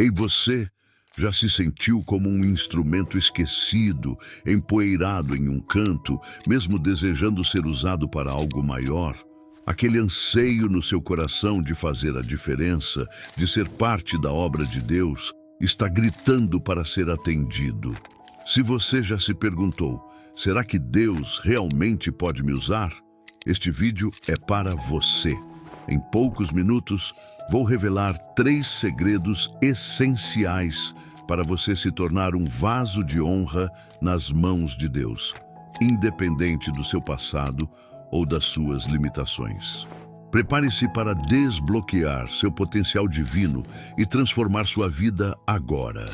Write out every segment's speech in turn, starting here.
Ei, você já se sentiu como um instrumento esquecido, empoeirado em um canto, mesmo desejando ser usado para algo maior? Aquele anseio no seu coração de fazer a diferença, de ser parte da obra de Deus, está gritando para ser atendido. Se você já se perguntou, será que Deus realmente pode me usar? Este vídeo é para você. Em poucos minutos, vou revelar 3 segredos essenciais para você se tornar um vaso de honra nas mãos de Deus, independente do seu passado ou das suas limitações. Prepare-se para desbloquear seu potencial divino e transformar sua vida agora.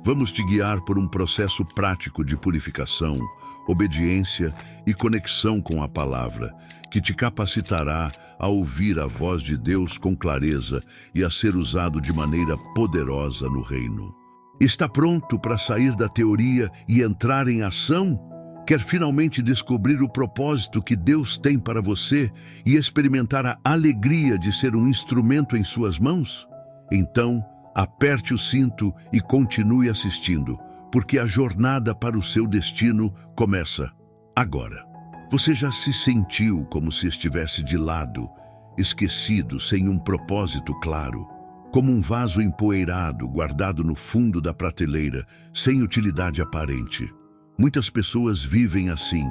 Vamos te guiar por um processo prático de purificação, obediência e conexão com a palavra, que te capacitará a ouvir a voz de Deus com clareza e a ser usado de maneira poderosa no reino. Está pronto para sair da teoria e entrar em ação? Quer finalmente descobrir o propósito que Deus tem para você e experimentar a alegria de ser um instrumento em suas mãos? Então, aperte o cinto e continue assistindo, porque a jornada para o seu destino começa agora. Você já se sentiu como se estivesse de lado, esquecido, sem um propósito claro? Como um vaso empoeirado, guardado no fundo da prateleira, sem utilidade aparente? Muitas pessoas vivem assim,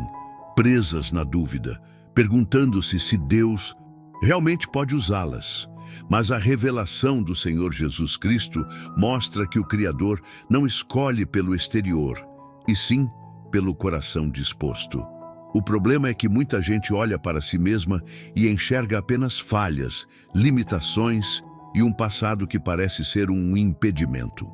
presas na dúvida, perguntando-se se Deus realmente pode usá-las. Mas a revelação do Senhor Jesus Cristo mostra que o Criador não escolhe pelo exterior, e sim pelo coração disposto. O problema é que muita gente olha para si mesma e enxerga apenas falhas, limitações e um passado que parece ser um impedimento.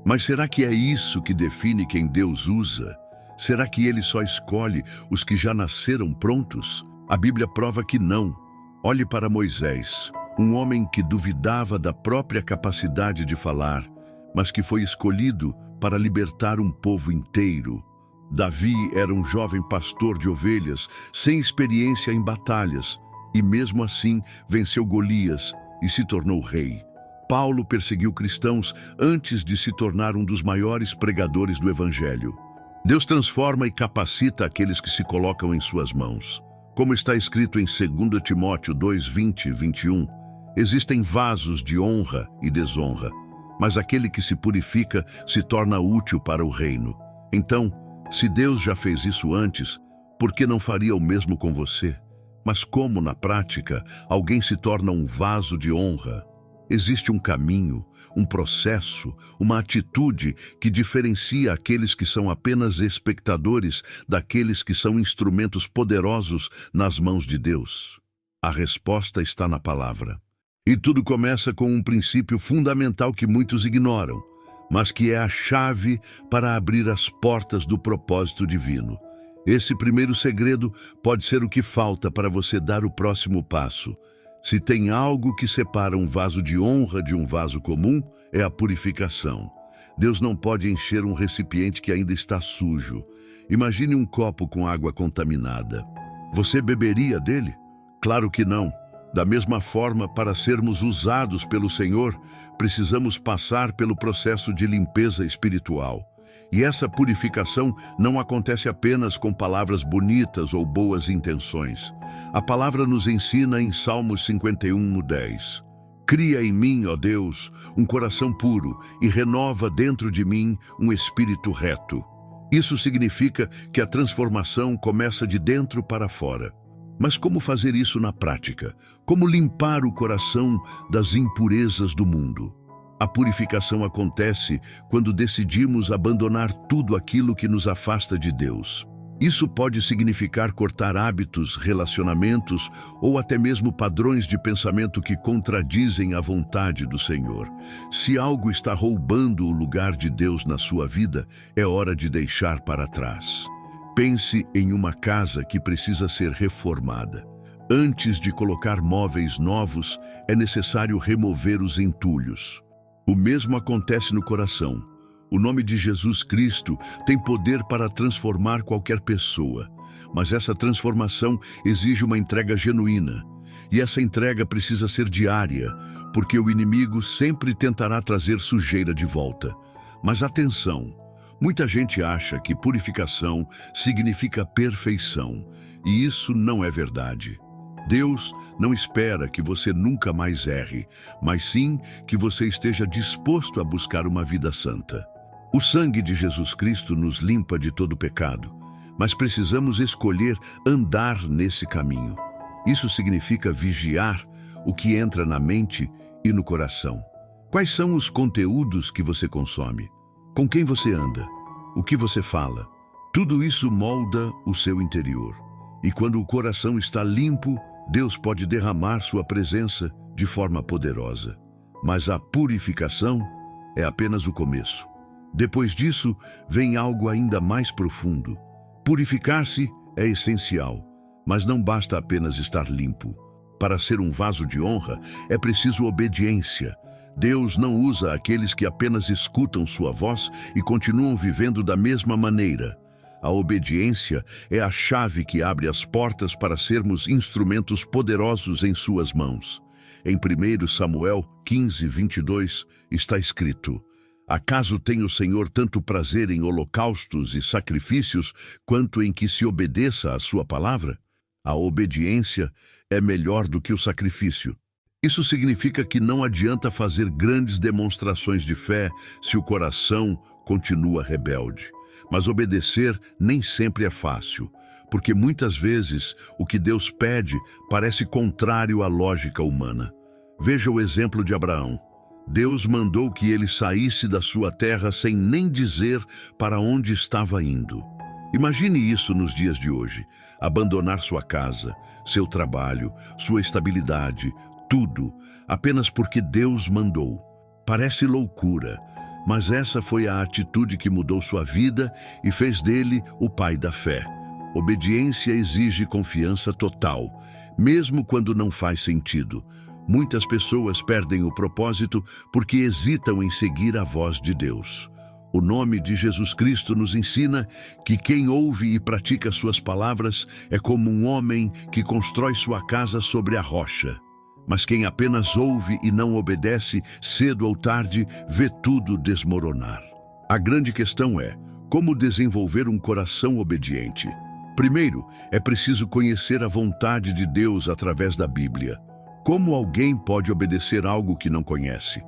Mas será que é isso que define quem Deus usa? Será que Ele só escolhe os que já nasceram prontos? A Bíblia prova que não. Olhe para Moisés, um homem que duvidava da própria capacidade de falar, mas que foi escolhido para libertar um povo inteiro. Davi era um jovem pastor de ovelhas, sem experiência em batalhas, e mesmo assim venceu Golias e se tornou rei. Paulo perseguiu cristãos antes de se tornar um dos maiores pregadores do Evangelho. Deus transforma e capacita aqueles que se colocam em suas mãos. Como está escrito em 2 Timóteo 2:20 e 21, existem vasos de honra e desonra, mas aquele que se purifica se torna útil para o reino. Então, se Deus já fez isso antes, por que não faria o mesmo com você? Mas como, na prática, alguém se torna um vaso de honra? Existe um caminho, um processo, uma atitude que diferencia aqueles que são apenas espectadores daqueles que são instrumentos poderosos nas mãos de Deus. A resposta está na palavra. E tudo começa com um princípio fundamental que muitos ignoram, mas que é a chave para abrir as portas do propósito divino. Esse primeiro segredo pode ser o que falta para você dar o próximo passo. Se tem algo que separa um vaso de honra de um vaso comum, é a purificação. Deus não pode encher um recipiente que ainda está sujo. Imagine um copo com água contaminada. Você beberia dele? Claro que não. Da mesma forma, para sermos usados pelo Senhor, precisamos passar pelo processo de limpeza espiritual. E essa purificação não acontece apenas com palavras bonitas ou boas intenções. A palavra nos ensina em Salmos 51:10. Cria em mim, ó Deus, um coração puro e renova dentro de mim um espírito reto. Isso significa que a transformação começa de dentro para fora. Mas como fazer isso na prática? Como limpar o coração das impurezas do mundo? A purificação acontece quando decidimos abandonar tudo aquilo que nos afasta de Deus. Isso pode significar cortar hábitos, relacionamentos ou até mesmo padrões de pensamento que contradizem a vontade do Senhor. Se algo está roubando o lugar de Deus na sua vida, é hora de deixar para trás. Pense em uma casa que precisa ser reformada. Antes de colocar móveis novos, é necessário remover os entulhos. O mesmo acontece no coração. O nome de Jesus Cristo tem poder para transformar qualquer pessoa, mas essa transformação exige uma entrega genuína. E essa entrega precisa ser diária, porque o inimigo sempre tentará trazer sujeira de volta. Mas atenção, muita gente acha que purificação significa perfeição, e isso não é verdade. Deus não espera que você nunca mais erre, mas sim que você esteja disposto a buscar uma vida santa. O sangue de Jesus Cristo nos limpa de todo pecado, mas precisamos escolher andar nesse caminho. Isso significa vigiar o que entra na mente e no coração. Quais são os conteúdos que você consome? Com quem você anda? O que você fala? Tudo isso molda o seu interior. E quando o coração está limpo, Deus pode derramar sua presença de forma poderosa. Mas a purificação é apenas o começo. Depois disso, vem algo ainda mais profundo. Purificar-se é essencial, mas não basta apenas estar limpo. Para ser um vaso de honra, é preciso obediência. Deus não usa aqueles que apenas escutam sua voz e continuam vivendo da mesma maneira. A obediência é a chave que abre as portas para sermos instrumentos poderosos em suas mãos. Em 1 Samuel 15, 22, está escrito: acaso tem o Senhor tanto prazer em holocaustos e sacrifícios, quanto em que se obedeça à sua palavra? A obediência é melhor do que o sacrifício. Isso significa que não adianta fazer grandes demonstrações de fé se o coração continua rebelde. Mas obedecer nem sempre é fácil, porque muitas vezes o que Deus pede parece contrário à lógica humana. Veja o exemplo de Abraão. Deus mandou que ele saísse da sua terra sem nem dizer para onde estava indo. Imagine isso nos dias de hoje: abandonar sua casa, seu trabalho, sua estabilidade, tudo, apenas porque Deus mandou. Parece loucura, mas essa foi a atitude que mudou sua vida e fez dele o pai da fé. Obediência exige confiança total, mesmo quando não faz sentido. Muitas pessoas perdem o propósito porque hesitam em seguir a voz de Deus. O nome de Jesus Cristo nos ensina que quem ouve e pratica suas palavras é como um homem que constrói sua casa sobre a rocha. Mas quem apenas ouve e não obedece, cedo ou tarde, vê tudo desmoronar. A grande questão é: como desenvolver um coração obediente? Primeiro, é preciso conhecer a vontade de Deus através da Bíblia. Como alguém pode obedecer algo que não conhece?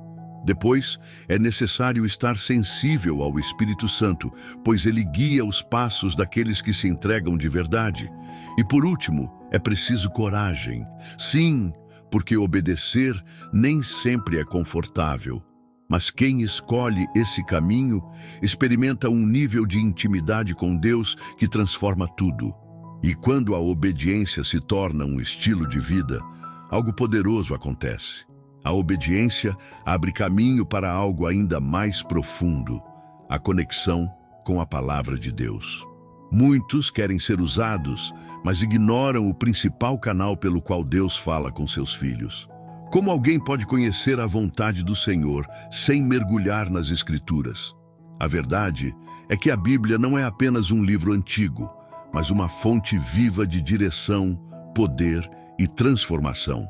Depois, é necessário estar sensível ao Espírito Santo, pois ele guia os passos daqueles que se entregam de verdade. E por último, é preciso coragem. Sim, porque obedecer nem sempre é confortável. Mas quem escolhe esse caminho experimenta um nível de intimidade com Deus que transforma tudo. E quando a obediência se torna um estilo de vida, algo poderoso acontece. A obediência abre caminho para algo ainda mais profundo: a conexão com a palavra de Deus. Muitos querem ser usados, mas ignoram o principal canal pelo qual Deus fala com seus filhos. Como alguém pode conhecer a vontade do Senhor sem mergulhar nas Escrituras? A verdade é que a Bíblia não é apenas um livro antigo, mas uma fonte viva de direção, poder e transformação.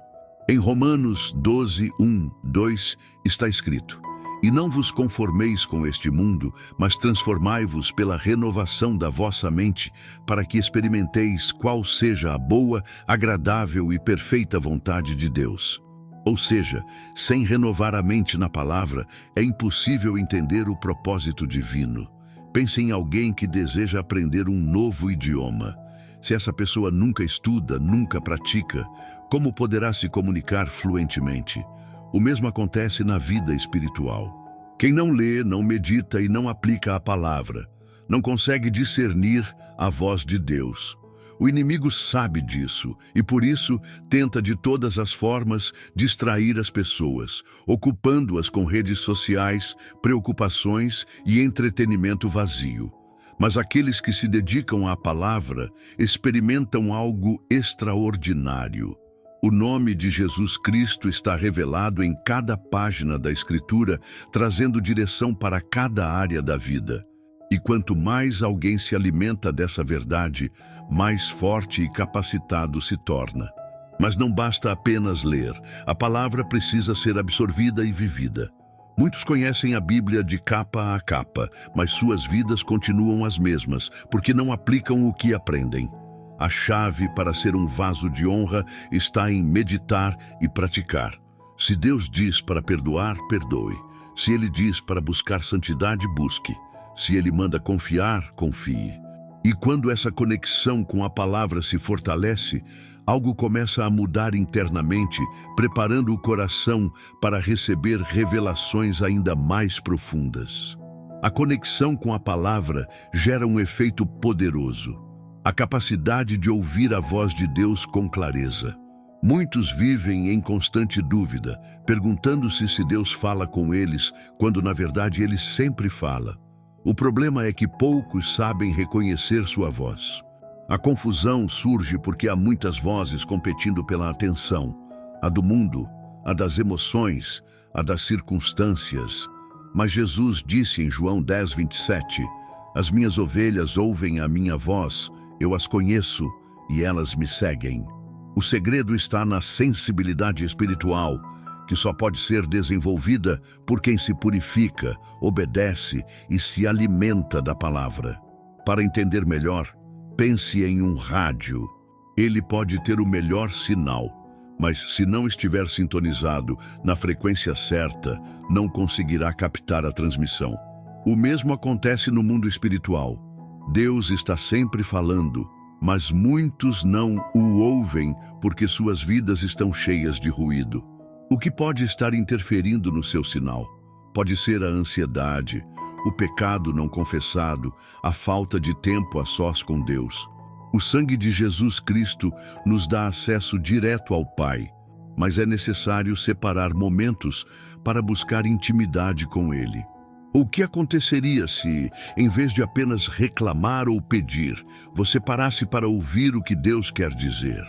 Em Romanos 12, 1, 2 está escrito: e não vos conformeis com este mundo, mas transformai-vos pela renovação da vossa mente, para que experimenteis qual seja a boa, agradável e perfeita vontade de Deus. Ou seja, sem renovar a mente na palavra, é impossível entender o propósito divino. Pense em alguém que deseja aprender um novo idioma. Se essa pessoa nunca estuda, nunca pratica, como poderá se comunicar fluentemente? O mesmo acontece na vida espiritual. Quem não lê, não medita e não aplica a palavra, não consegue discernir a voz de Deus. O inimigo sabe disso e, por isso, tenta de todas as formas distrair as pessoas, ocupando-as com redes sociais, preocupações e entretenimento vazio. Mas aqueles que se dedicam à palavra experimentam algo extraordinário. O nome de Jesus Cristo está revelado em cada página da Escritura, trazendo direção para cada área da vida. E quanto mais alguém se alimenta dessa verdade, mais forte e capacitado se torna. Mas não basta apenas ler. A palavra precisa ser absorvida e vivida. Muitos conhecem a Bíblia de capa a capa, mas suas vidas continuam as mesmas, porque não aplicam o que aprendem. A chave para ser um vaso de honra está em meditar e praticar. Se Deus diz para perdoar, perdoe. Se Ele diz para buscar santidade, busque. Se Ele manda confiar, confie. E quando essa conexão com a palavra se fortalece, algo começa a mudar internamente, preparando o coração para receber revelações ainda mais profundas. A conexão com a palavra gera um efeito poderoso. A capacidade de ouvir a voz de Deus com clareza. Muitos vivem em constante dúvida, perguntando-se se Deus fala com eles, quando na verdade Ele sempre fala. O problema é que poucos sabem reconhecer sua voz. A confusão surge porque há muitas vozes competindo pela atenção, a do mundo, a das emoções, a das circunstâncias. Mas Jesus disse em João 10:27, as minhas ovelhas ouvem a minha voz, eu as conheço e elas me seguem. O segredo está na sensibilidade espiritual, que só pode ser desenvolvida por quem se purifica, obedece e se alimenta da palavra. Para entender melhor, pense em um rádio. Ele pode ter o melhor sinal, mas se não estiver sintonizado na frequência certa, não conseguirá captar a transmissão. O mesmo acontece no mundo espiritual. Deus está sempre falando, mas muitos não o ouvem porque suas vidas estão cheias de ruído. O que pode estar interferindo no seu sinal? Pode ser a ansiedade, o pecado não confessado, a falta de tempo a sós com Deus. O sangue de Jesus Cristo nos dá acesso direto ao Pai, mas é necessário separar momentos para buscar intimidade com Ele. O que aconteceria se, em vez de apenas reclamar ou pedir, você parasse para ouvir o que Deus quer dizer?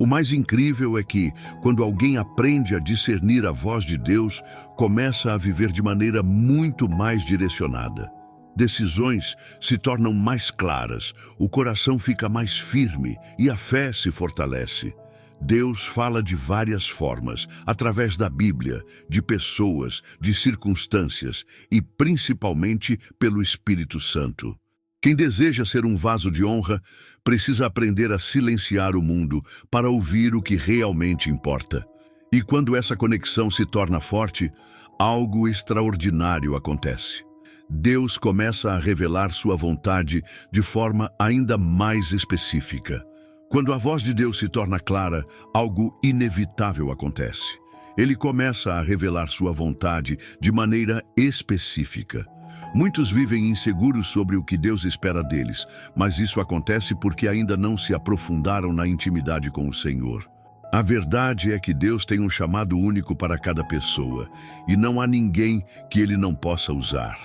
O mais incrível é que, quando alguém aprende a discernir a voz de Deus, começa a viver de maneira muito mais direcionada. Decisões se tornam mais claras, o coração fica mais firme e a fé se fortalece. Deus fala de várias formas, através da Bíblia, de pessoas, de circunstâncias e principalmente pelo Espírito Santo. Quem deseja ser um vaso de honra precisa aprender a silenciar o mundo para ouvir o que realmente importa. E quando essa conexão se torna forte, algo extraordinário acontece. Deus começa a revelar sua vontade de forma ainda mais específica. Quando a voz de Deus se torna clara, algo inevitável acontece. Ele começa a revelar sua vontade de maneira específica. Muitos vivem inseguros sobre o que Deus espera deles, mas isso acontece porque ainda não se aprofundaram na intimidade com o Senhor. A verdade é que Deus tem um chamado único para cada pessoa, e não há ninguém que Ele não possa usar.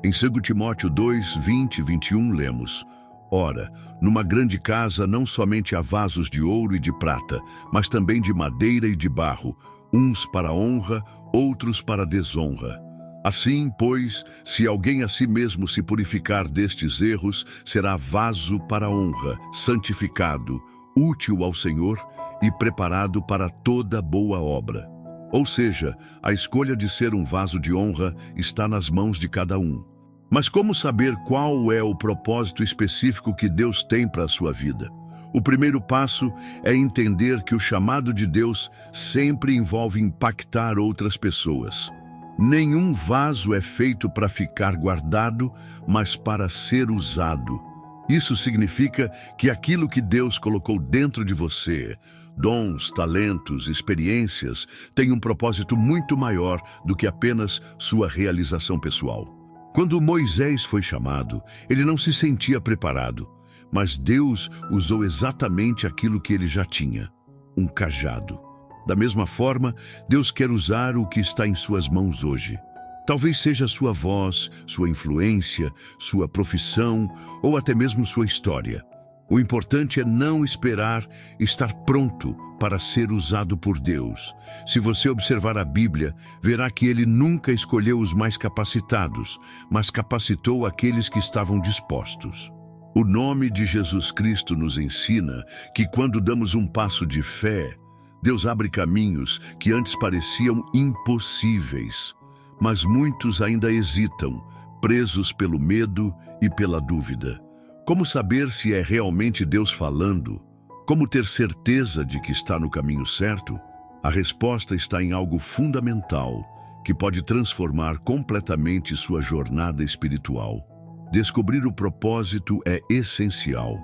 Em 2 Timóteo 2, 20 e 21 lemos: ora, numa grande casa não somente há vasos de ouro e de prata, mas também de madeira e de barro, uns para honra, outros para desonra. Assim, pois, se alguém a si mesmo se purificar destes erros, será vaso para honra, santificado, útil ao Senhor e preparado para toda boa obra. Ou seja, a escolha de ser um vaso de honra está nas mãos de cada um. Mas como saber qual é o propósito específico que Deus tem para a sua vida? O primeiro passo é entender que o chamado de Deus sempre envolve impactar outras pessoas. Nenhum vaso é feito para ficar guardado, mas para ser usado. Isso significa que aquilo que Deus colocou dentro de você, dons, talentos, experiências, tem um propósito muito maior do que apenas sua realização pessoal. Quando Moisés foi chamado, ele não se sentia preparado, mas Deus usou exatamente aquilo que ele já tinha, um cajado. Da mesma forma, Deus quer usar o que está em suas mãos hoje. Talvez seja sua voz, sua influência, sua profissão ou até mesmo sua história. O importante é não esperar estar pronto para ser usado por Deus. Se você observar a Bíblia, verá que Ele nunca escolheu os mais capacitados, mas capacitou aqueles que estavam dispostos. O nome de Jesus Cristo nos ensina que quando damos um passo de fé, Deus abre caminhos que antes pareciam impossíveis, mas muitos ainda hesitam, presos pelo medo e pela dúvida. Como saber se é realmente Deus falando? Como ter certeza de que está no caminho certo? A resposta está em algo fundamental, que pode transformar completamente sua jornada espiritual. Descobrir o propósito é essencial,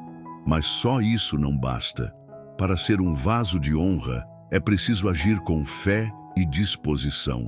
mas só isso não basta. Para ser um vaso de honra, é preciso agir com fé e disposição.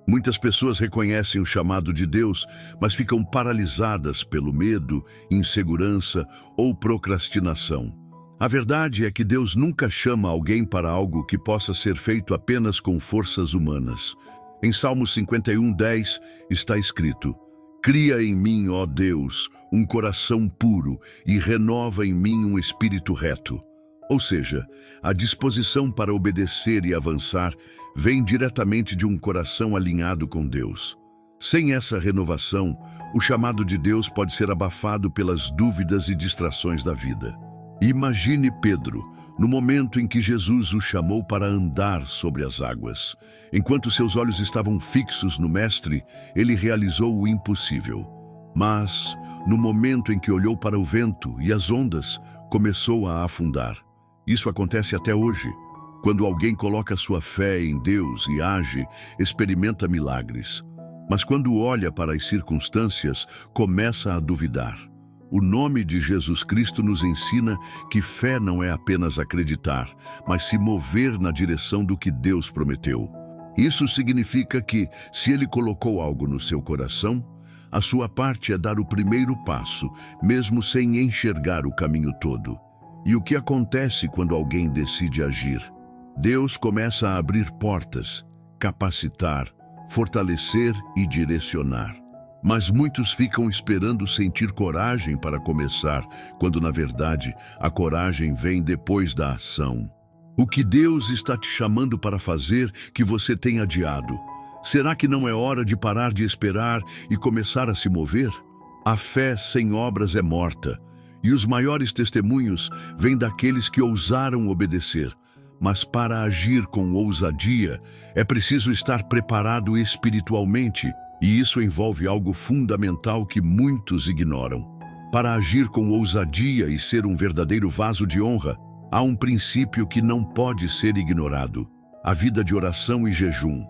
Muitas pessoas reconhecem o chamado de Deus, mas ficam paralisadas pelo medo, insegurança ou procrastinação. A verdade é que Deus nunca chama alguém para algo que possa ser feito apenas com forças humanas. Em Salmos 51:10 está escrito: "Cria em mim, ó Deus, um coração puro e renova em mim um espírito reto." Ou seja, a disposição para obedecer e avançar vem diretamente de um coração alinhado com Deus. Sem essa renovação, o chamado de Deus pode ser abafado pelas dúvidas e distrações da vida. Imagine Pedro, no momento em que Jesus o chamou para andar sobre as águas. Enquanto seus olhos estavam fixos no Mestre, ele realizou o impossível. Mas, no momento em que olhou para o vento e as ondas, começou a afundar. Isso acontece até hoje. Quando alguém coloca sua fé em Deus e age, experimenta milagres. Mas quando olha para as circunstâncias, começa a duvidar. O nome de Jesus Cristo nos ensina que fé não é apenas acreditar, mas se mover na direção do que Deus prometeu. Isso significa que, se Ele colocou algo no seu coração, a sua parte é dar o primeiro passo, mesmo sem enxergar o caminho todo. E o que acontece quando alguém decide agir? Deus começa a abrir portas, capacitar, fortalecer e direcionar. Mas muitos ficam esperando sentir coragem para começar, quando na verdade a coragem vem depois da ação. O que Deus está te chamando para fazer que você tem adiado? Será que não é hora de parar de esperar e começar a se mover? A fé sem obras é morta, e os maiores testemunhos vêm daqueles que ousaram obedecer. Mas para agir com ousadia, é preciso estar preparado espiritualmente, e isso envolve algo fundamental que muitos ignoram. Para agir com ousadia e ser um verdadeiro vaso de honra, há um princípio que não pode ser ignorado: a vida de oração e jejum.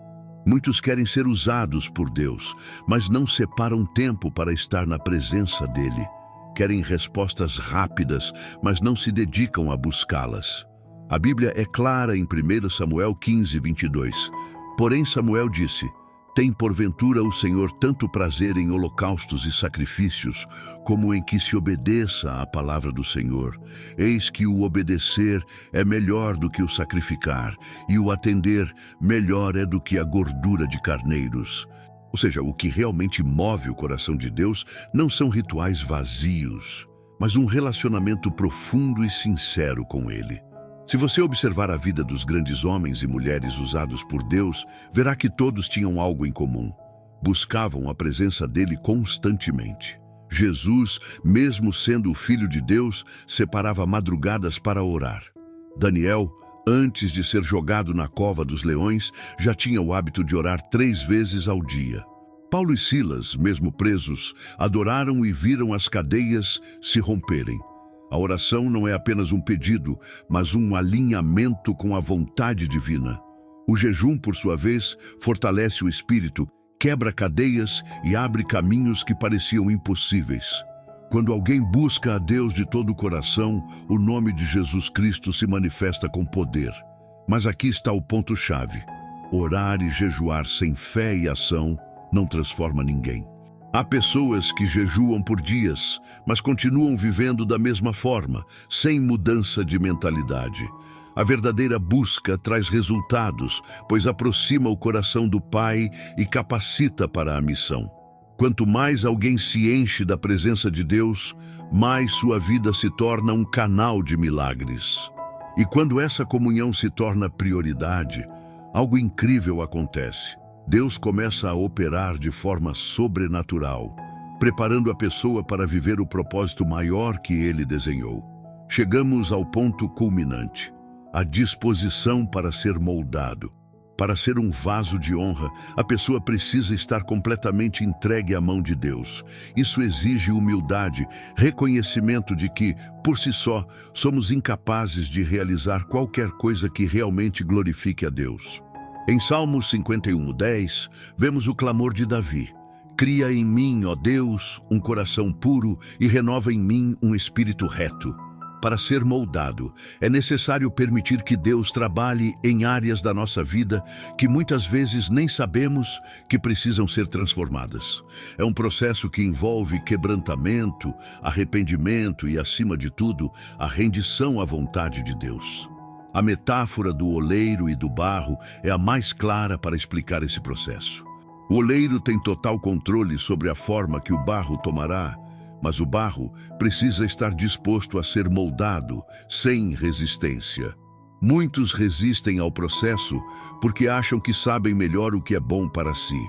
Muitos querem ser usados por Deus, mas não separam tempo para estar na presença dele. Querem respostas rápidas, mas não se dedicam a buscá-las. A Bíblia é clara em 1 Samuel 15:22. Porém Samuel disse: "Tem porventura o Senhor tanto prazer em holocaustos e sacrifícios, como em que se obedeça à palavra do Senhor? Eis que o obedecer é melhor do que o sacrificar, e o atender melhor é do que a gordura de carneiros." Ou seja, o que realmente move o coração de Deus não são rituais vazios, mas um relacionamento profundo e sincero com Ele. Se você observar a vida dos grandes homens e mulheres usados por Deus, verá que todos tinham algo em comum. Buscavam a presença dele constantemente. Jesus, mesmo sendo o Filho de Deus, separava madrugadas para orar. Daniel, antes de ser jogado na cova dos leões, já tinha o hábito de orar 3 vezes ao dia. Paulo e Silas, mesmo presos, adoraram e viram as cadeias se romperem. A oração não é apenas um pedido, mas um alinhamento com a vontade divina. O jejum, por sua vez, fortalece o espírito, quebra cadeias e abre caminhos que pareciam impossíveis. Quando alguém busca a Deus de todo o coração, o nome de Jesus Cristo se manifesta com poder. Mas aqui está o ponto-chave: orar e jejuar sem fé e ação não transforma ninguém. Há pessoas que jejuam por dias, mas continuam vivendo da mesma forma, sem mudança de mentalidade. A verdadeira busca traz resultados, pois aproxima o coração do Pai e capacita para a missão. Quanto mais alguém se enche da presença de Deus, mais sua vida se torna um canal de milagres. E quando essa comunhão se torna prioridade, algo incrível acontece. Deus começa a operar de forma sobrenatural, preparando a pessoa para viver o propósito maior que Ele desenhou. Chegamos ao ponto culminante. a disposição para ser moldado. Para ser um vaso de honra, a pessoa precisa estar completamente entregue à mão de Deus. Isso exige humildade, reconhecimento de que, por si só, somos incapazes de realizar qualquer coisa que realmente glorifique a Deus. Em Salmos 51:10, vemos o clamor de Davi: Cria em mim, ó Deus, um coração puro e renova em mim um espírito reto. Para ser moldado, é necessário permitir que Deus trabalhe em áreas da nossa vida que muitas vezes nem sabemos que precisam ser transformadas. É um processo que envolve quebrantamento, arrependimento e, acima de tudo, a rendição à vontade de Deus. A metáfora do oleiro e do barro é a mais clara para explicar esse processo. O oleiro tem total controle sobre a forma que o barro tomará, mas o barro precisa estar disposto a ser moldado, sem resistência. Muitos resistem ao processo porque acham que sabem melhor o que é bom para si.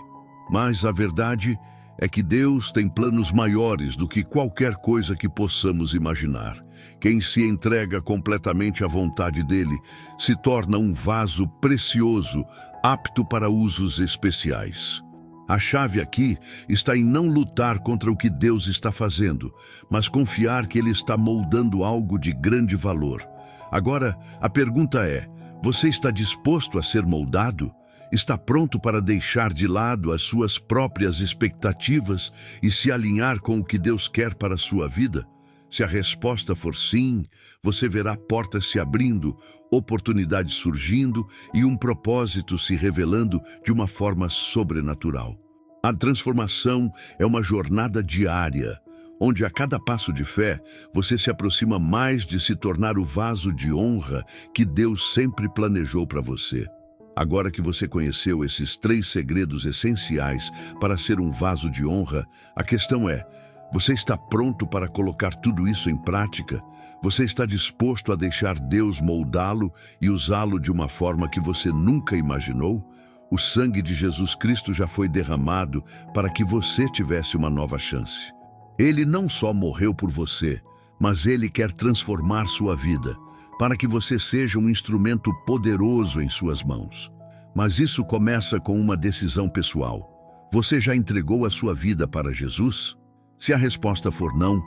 Mas a verdade é que Deus tem planos maiores do que qualquer coisa que possamos imaginar. Quem se entrega completamente à vontade dele se torna um vaso precioso, apto para usos especiais. A chave aqui está em não lutar contra o que Deus está fazendo, mas confiar que Ele está moldando algo de grande valor. Agora, a pergunta é: você está disposto a ser moldado? Está pronto para deixar de lado as suas próprias expectativas e se alinhar com o que Deus quer para a sua vida? Se a resposta for sim, você verá portas se abrindo, oportunidades surgindo e um propósito se revelando de uma forma sobrenatural. A transformação é uma jornada diária, onde a cada passo de fé você se aproxima mais de se tornar o vaso de honra que Deus sempre planejou para você. Agora que você conheceu esses 3 segredos essenciais para ser um vaso de honra, a questão é: você está pronto para colocar tudo isso em prática? Você está disposto a deixar Deus moldá-lo e usá-lo de uma forma que você nunca imaginou? O sangue de Jesus Cristo já foi derramado para que você tivesse uma nova chance. Ele não só morreu por você, mas Ele quer transformar sua vida, para que você seja um instrumento poderoso em suas mãos. Mas isso começa com uma decisão pessoal. Você já entregou a sua vida para Jesus? Se a resposta for não,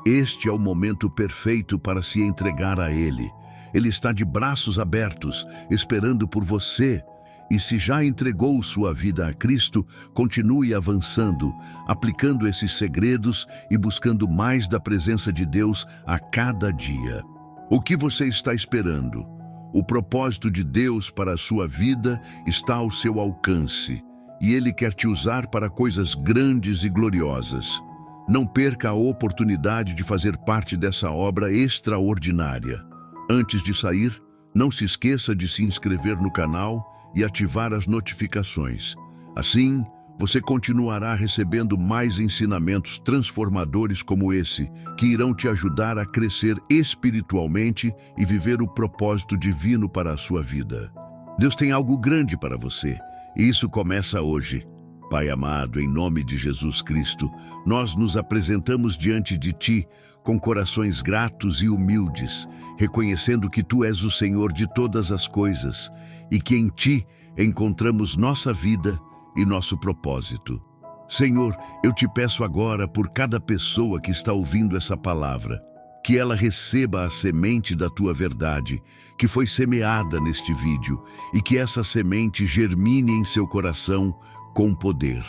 este é o momento perfeito para se entregar a Ele. Ele está de braços abertos, esperando por você. E se já entregou sua vida a Cristo, continue avançando, aplicando esses segredos e buscando mais da presença de Deus a cada dia. O que você está esperando? O propósito de Deus para a sua vida está ao seu alcance, e Ele quer te usar para coisas grandes e gloriosas. Não perca a oportunidade de fazer parte dessa obra extraordinária. Antes de sair, não se esqueça de se inscrever no canal e ativar as notificações. Assim, você continuará recebendo mais ensinamentos transformadores como esse, que irão te ajudar a crescer espiritualmente e viver o propósito divino para a sua vida. Deus tem algo grande para você, e isso começa hoje. Pai amado, em nome de Jesus Cristo, nós nos apresentamos diante de Ti com corações gratos e humildes, reconhecendo que Tu és o Senhor de todas as coisas e que em Ti encontramos nossa vida e nosso propósito. Senhor, eu te peço agora por cada pessoa que está ouvindo essa palavra, que ela receba a semente da Tua verdade, que foi semeada neste vídeo, e que essa semente germine em seu coração com poder.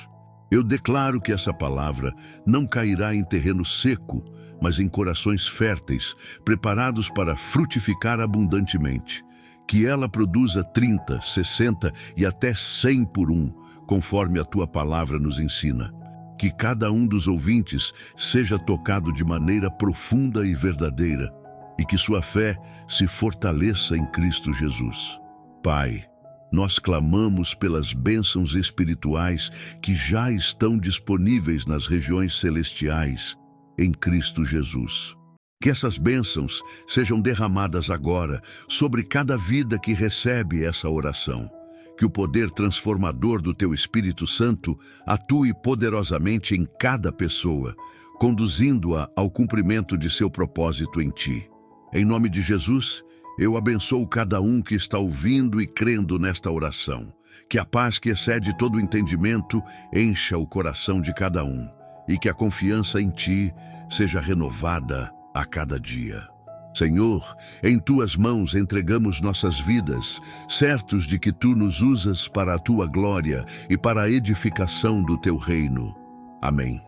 Eu declaro que essa palavra não cairá em terreno seco, mas em corações férteis, preparados para frutificar abundantemente. Que ela produza 30, 60 e até 100 por um, conforme a Tua palavra nos ensina. Que cada um dos ouvintes seja tocado de maneira profunda e verdadeira, e que sua fé se fortaleça em Cristo Jesus. Pai, nós clamamos pelas bênçãos espirituais que já estão disponíveis nas regiões celestiais, em Cristo Jesus. Que essas bênçãos sejam derramadas agora sobre cada vida que recebe essa oração. Que o poder transformador do Teu Espírito Santo atue poderosamente em cada pessoa, conduzindo-a ao cumprimento de seu propósito em Ti. Em nome de Jesus, Eu abençoo cada um que está ouvindo e crendo nesta oração. Que a paz que excede todo o entendimento encha o coração de cada um e que a confiança em Ti seja renovada a cada dia. Senhor, em Tuas mãos entregamos nossas vidas, certos de que Tu nos usas para a Tua glória e para a edificação do Teu reino. Amém.